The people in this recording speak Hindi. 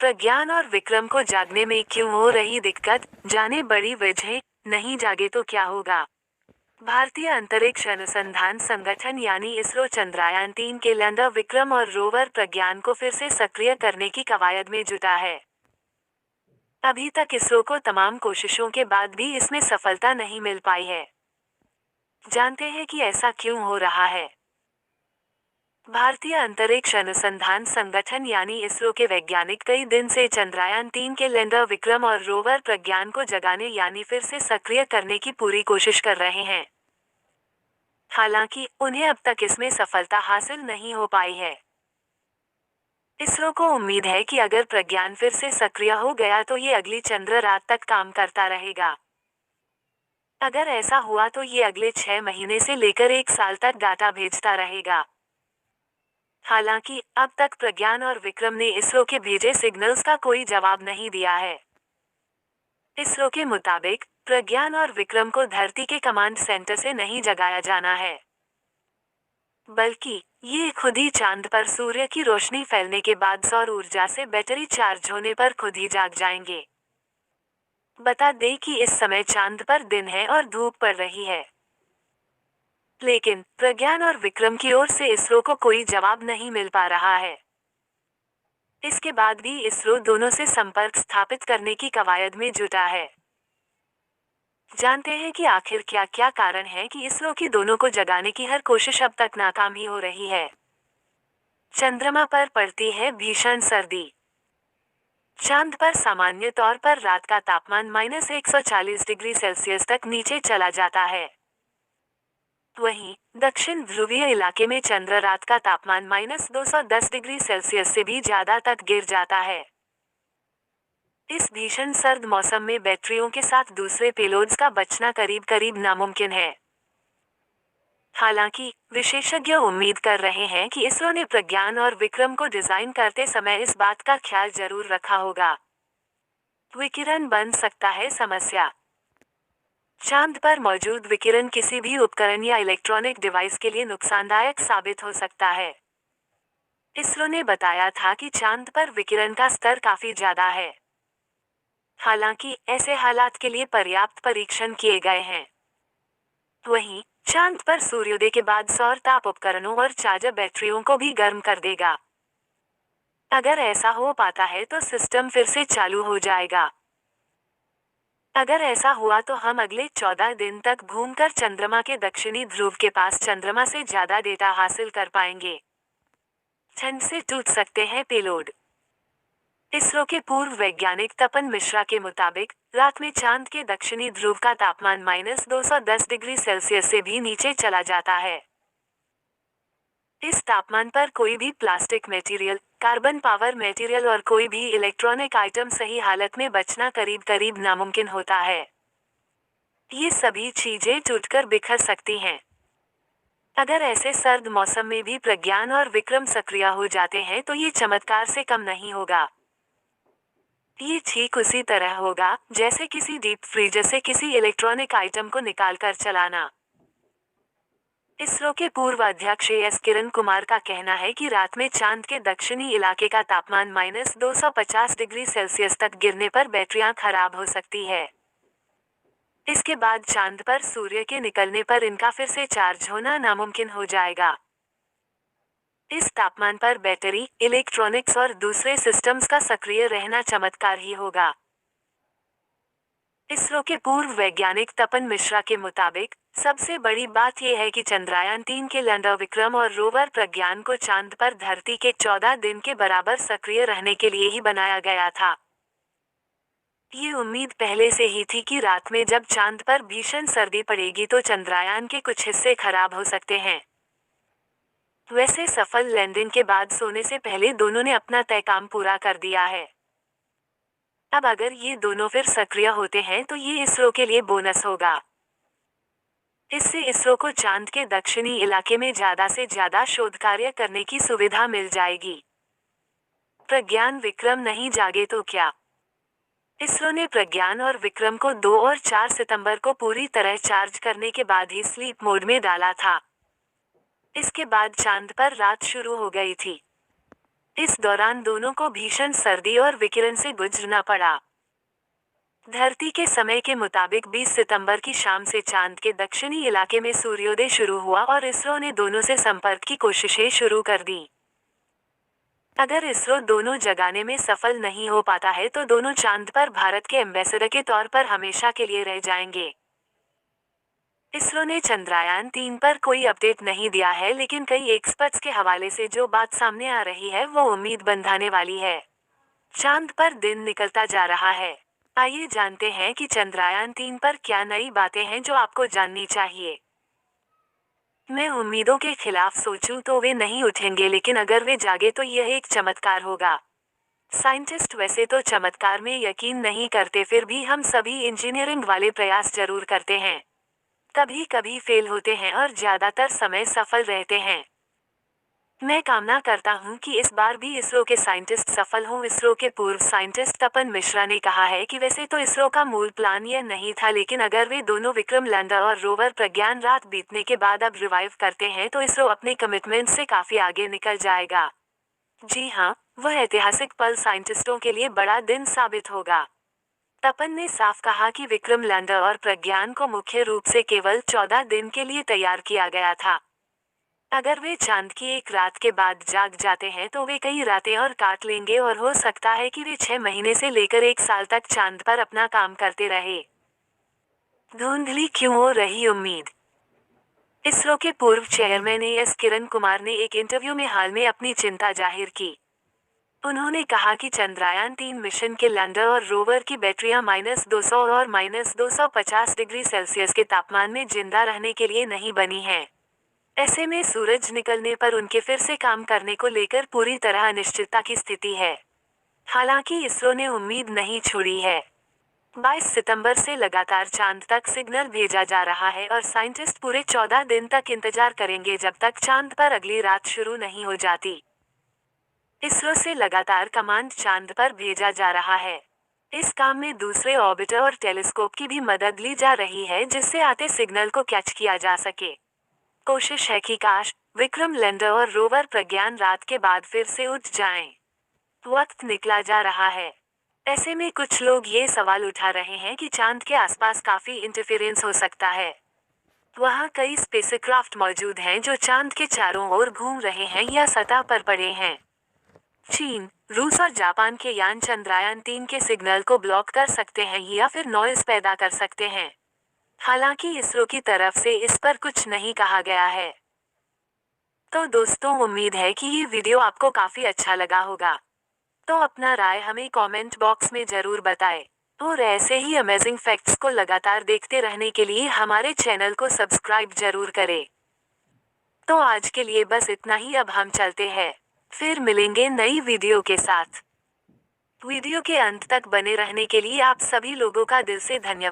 प्रज्ञान और विक्रम को जागने में क्यों हो रही दिक्कत, जाने बड़ी वजह। नहीं जागे तो क्या होगा। भारतीय अंतरिक्ष अनुसंधान संगठन यानी इसरो चंद्रयान 3 के लैंडर विक्रम और रोवर प्रज्ञान को फिर से सक्रिय करने की कवायद में जुटा है। अभी तक इसरो को तमाम कोशिशों के बाद भी इसमें सफलता नहीं मिल पाई है। जानते हैं कि ऐसा क्यों हो रहा है। भारतीय अंतरिक्ष अनुसंधान संगठन यानी इसरो के वैज्ञानिक कई दिन से चंद्रयान 3 के लैंडर विक्रम और रोवर प्रज्ञान को जगाने यानी फिर से सक्रिय करने की पूरी कोशिश कर रहे हैं। हालांकि उन्हें अब तक इसमें सफलता हासिल नहीं हो पाई है। इसरो को उम्मीद है कि अगर प्रज्ञान फिर से सक्रिय हो गया तो ये अगली चंद्र रात तक काम करता रहेगा। अगर ऐसा हुआ तो ये अगले 6 महीने से लेकर 1 साल तक डाटा भेजता रहेगा। हालांकि अब तक प्रज्ञान और विक्रम ने इसरो के भेजे सिग्नल्स का कोई जवाब नहीं दिया है। इसरो के मुताबिक प्रज्ञान और विक्रम को धरती के कमांड सेंटर से नहीं जगाया जाना है, बल्कि ये खुद ही चांद पर सूर्य की रोशनी फैलने के बाद सौर ऊर्जा से बैटरी चार्ज होने पर खुद ही जाग जाएंगे। बता दें कि इस समय चांद पर दिन है और धूप पड़ रही है। लेकिन प्रज्ञान और विक्रम की ओर से इसरो को कोई जवाब नहीं मिल पा रहा है। इसके बाद भी इसरो दोनों से संपर्क स्थापित करने की कवायद में जुटा है। जानते हैं कि आखिर क्या क्या कारण है कि इसरो की दोनों को जगाने की हर कोशिश अब तक नाकाम ही हो रही है। चंद्रमा पर पड़ती है भीषण सर्दी। चांद पर सामान्य तौर पर रात का तापमान -140 डिग्री सेल्सियस तक नीचे चला जाता है। वहीं दक्षिण ध्रुवीय इलाके में चंद्र रात का तापमान -210 डिग्री सेल्सियस से भी ज्यादा तक गिर जाता है। इस भीषण सर्द मौसम में बैटरियों के साथ दूसरे पेलोड्स का बचना करीब करीब नामुमकिन है। हालांकि विशेषज्ञ उम्मीद कर रहे हैं कि इसरो ने प्रज्ञान और विक्रम को डिजाइन करते समय इस बात का ख्याल जरूर रखा होगा। विकिरण बन सकता है समस्या। चांद पर मौजूद विकिरण किसी भी उपकरण या इलेक्ट्रॉनिक डिवाइस के लिए नुकसानदायक साबित हो सकता है। इसरो ने बताया था कि चांद पर विकिरण का स्तर काफी ज्यादा है। हालांकि ऐसे हालात के लिए पर्याप्त परीक्षण किए गए हैं। वहीं चांद पर सूर्योदय के बाद सौर ताप उपकरणों और चार्जर बैटरियों को भी गर्म कर देगा। अगर ऐसा हो पाता है तो सिस्टम फिर से चालू हो जाएगा। अगर ऐसा हुआ तो हम अगले 14 दिन तक घूमकर चंद्रमा के दक्षिणी ध्रुव के पास चंद्रमा से ज्यादा डेटा हासिल कर पाएंगे। ठंड से टूट सकते हैं पेलोड। इसरो के पूर्व वैज्ञानिक तपन मिश्रा के मुताबिक रात में चांद के दक्षिणी ध्रुव का तापमान -210 डिग्री सेल्सियस से भी नीचे चला जाता है। इस तापमान पर कोई भी plastic material, carbon power material और कोई भी इलेक्ट्रॉनिक आइटम सही हालत में बचना करीब करीब नामुमकिन होता है। ये सभी चीजें टूटकर बिखर सकती हैं। अगर ऐसे सर्द मौसम में भी प्रज्ञान और विक्रम सक्रिय हो जाते हैं तो ये चमत्कार से कम नहीं होगा। ये ठीक उसी तरह होगा जैसे किसी डीप फ्रीजर से किसी इलेक्ट्रॉनिक आइटम को निकालकर चलाना। इसरो के पूर्व अध्यक्ष एस किरण कुमार का कहना है कि रात में चांद के दक्षिणी इलाके का तापमान -250 डिग्री सेल्सियस तक गिरने पर बैटरियां खराब हो सकती है। इसके बाद चांद पर सूर्य के निकलने पर इनका फिर से चार्ज होना नामुमकिन हो जाएगा। इस तापमान पर बैटरी, इलेक्ट्रॉनिक्स और दूसरे सिस्टम्स का सक्रिय रहना चमत्कार ही होगा। इसरो के पूर्व वैज्ञानिक तपन मिश्रा के मुताबिक सबसे बड़ी बात यह है कि चंद्रयान 3 के लैंडर विक्रम और रोवर प्रज्ञान को चांद पर धरती के 14 दिन के बराबर सक्रिय रहने के लिए ही बनाया गया था। ये उम्मीद पहले से ही थी कि रात में जब चांद पर भीषण सर्दी पड़ेगी तो चंद्रयान के कुछ हिस्से खराब हो सकते हैं। वैसे सफल लैंडिंग के बाद सोने से पहले दोनों ने अपना तय काम पूरा कर दिया है। अब अगर ये दोनों फिर सक्रिय होते हैं तो ये इसरो के लिए बोनस होगा। इससे इसरो को चांद के दक्षिणी इलाके में ज्यादा से ज्यादा शोध कार्य करने की सुविधा मिल जाएगी। प्रज्ञान विक्रम नहीं जागे तो क्या। इसरो ने प्रज्ञान और विक्रम को 2 और 4 सितंबर को पूरी तरह चार्ज करने के बाद ही स्लीप मोड में डाला था। इसके बाद चांद पर रात शुरू हो गई थी। इस दौरान दोनों को भीषण सर्दी और विकिरण से गुजरना पड़ा। धरती के समय के मुताबिक 20 सितंबर की शाम से चांद के दक्षिणी इलाके में सूर्योदय शुरू हुआ और इसरो ने दोनों से संपर्क की कोशिशें शुरू कर दी। अगर इसरो दोनों जगाने में सफल नहीं हो पाता है तो दोनों चांद पर भारत के एम्बेसडर के तौर पर हमेशा के लिए रह जाएंगे। इसरो ने चंद्रयान 3 पर कोई अपडेट नहीं दिया है, लेकिन कई एक्सपर्ट्स के हवाले से जो बात सामने आ रही है वो उम्मीद बंधाने वाली है। चांद पर दिन निकलता जा रहा है। आइए जानते हैं कि चंद्रयान 3 पर क्या नई बातें हैं जो आपको जाननी चाहिए। मैं उम्मीदों के खिलाफ सोचूं तो वे नहीं उठेंगे, लेकिन अगर वे जागे तो यह एक चमत्कार होगा। साइंटिस्ट वैसे तो चमत्कार में यकीन नहीं करते, फिर भी हम सभी इंजीनियरिंग वाले प्रयास जरूर करते हैं। कभी कभी फेल होते हैं और ज्यादातर समय सफल रहते हैं। मैं कामना करता हूं कि इस बार भी इसरो के साइंटिस्ट सफल हों। इसरो के पूर्व साइंटिस्ट तपन मिश्रा ने कहा है कि वैसे तो इसरो का मूल प्लान यह नहीं था, लेकिन अगर वे दोनों विक्रम लैंडर और रोवर प्रज्ञान रात बीतने के बाद अब रिवाइव करते हैं तो इसरो अपने कमिटमेंट से काफी आगे निकल जाएगा। जी हाँ, वह ऐतिहासिक पल साइंटिस्टों के लिए बड़ा दिन साबित होगा। तपन ने साफ कहा कि विक्रम लैंडर और प्रज्ञान को मुख्य रूप से केवल 14 दिन के लिए तैयार किया गया था। अगर वे चांद की एक रात के बाद जाग जाते हैं तो वे कई रातें और काट लेंगे और हो सकता है कि वे 6 महीने से लेकर 1 साल तक चांद पर अपना काम करते रहे। धुंधली क्यों हो रही उम्मीद। इसरो के पूर्व चेयरमैन एस किरण कुमार ने एक इंटरव्यू में हाल में अपनी चिंता जाहिर की। उन्होंने कहा कि चंद्रयान 3 मिशन के लैंडर और रोवर की बैटरियां -200 और -250 डिग्री सेल्सियस के तापमान में जिंदा रहने के लिए नहीं बनी हैं। ऐसे में सूरज निकलने पर उनके फिर से काम करने को लेकर पूरी तरह अनिश्चितता की स्थिति है। हालांकि इसरो ने उम्मीद नहीं छोड़ी है। 22 सितंबर से लगातार चांद तक सिग्नल भेजा जा रहा है और साइंटिस्ट पूरे 14 दिन तक इंतजार करेंगे जब तक चांद पर अगली रात शुरू नहीं हो जाती। इसरो से लगातार कमांड चांद पर भेजा जा रहा है। इस काम में दूसरे ऑर्बिटर और टेलीस्कोप की भी मदद ली जा रही है, जिससे आते सिग्नल को कैच किया जा सके। कोशिश है कि काश विक्रम लैंडर और रोवर प्रज्ञान रात के बाद फिर से उठ जाएं। वक्त निकला जा रहा है। ऐसे में कुछ लोग ये सवाल उठा रहे हैं कि चांद के आसपास काफी इंटरफेरेंस हो सकता है। वहाँ कई स्पेसक्राफ्ट मौजूद हैं जो चांद के चारों ओर घूम रहे हैं या सतह पर पड़े हैं। चीन, रूस और जापान के यान चंद्रयान 3 के सिग्नल को ब्लॉक कर सकते हैं या फिर नॉइज पैदा कर सकते हैं। हालांकि इसरो की तरफ से इस पर कुछ नहीं कहा गया है। तो दोस्तों, उम्मीद है कि ये वीडियो आपको काफी अच्छा लगा होगा। तो अपना राय हमें कमेंट बॉक्स में जरूर बताएं। और ऐसे ही अमेजिंग फैक्ट्स को लगातार देखते रहने के लिए हमारे चैनल को सब्सक्राइब जरूर करें। तो आज के लिए बस इतना ही, अब हम चलते हैं। फिर मिलेंगे नई वीडियो के साथ। वीडियो के अंत तक बने रहने के लिए आप सभी लोगों का दिल से धन्यवाद।